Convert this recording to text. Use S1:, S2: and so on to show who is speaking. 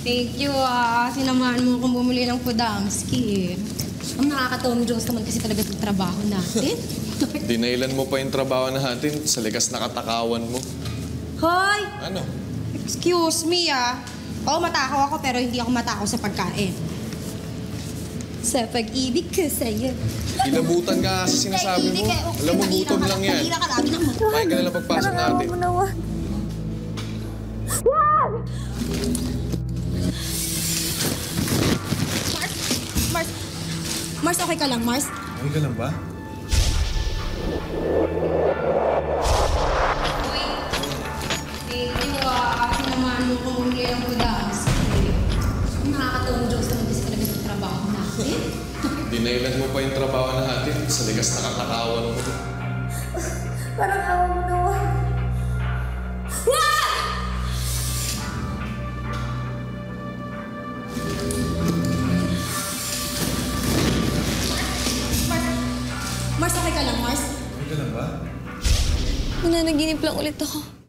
S1: Thank you, Sinamahan mo akong bumili ng Podamski. Ang nakakatawang Diyos naman kasi talaga yung trabaho natin.
S2: Dinailan mo pa yung trabaho natin sa likas na katakawan mo.
S1: Hoy!
S2: Ano?
S1: Excuse me, Oo, matakaw ako pero hindi ako matakaw sa pagkain. Sa pag-ibig ko sa'yo.
S2: Ilabutan ka sa sinasabi mo. Alam mo, gutom lang yan. Kumain ka na lang pagpasok natin.
S1: Mars, okay ka lang, Mars?
S2: Okay ka lang ba?
S1: Thank you, Sinamahan mo akong bumili ng Podamski. Ang nakakatawang Diyos naman kasi talaga yung trabaho natin.
S2: Dinailan mo pa yung trabaho natin sa likas na katakawan mo.
S3: Parang awa mo naman.
S1: Mars, okay ka lang, Mars?
S2: Okay ka lang ba?
S3: Nananaginip lang ulit ako.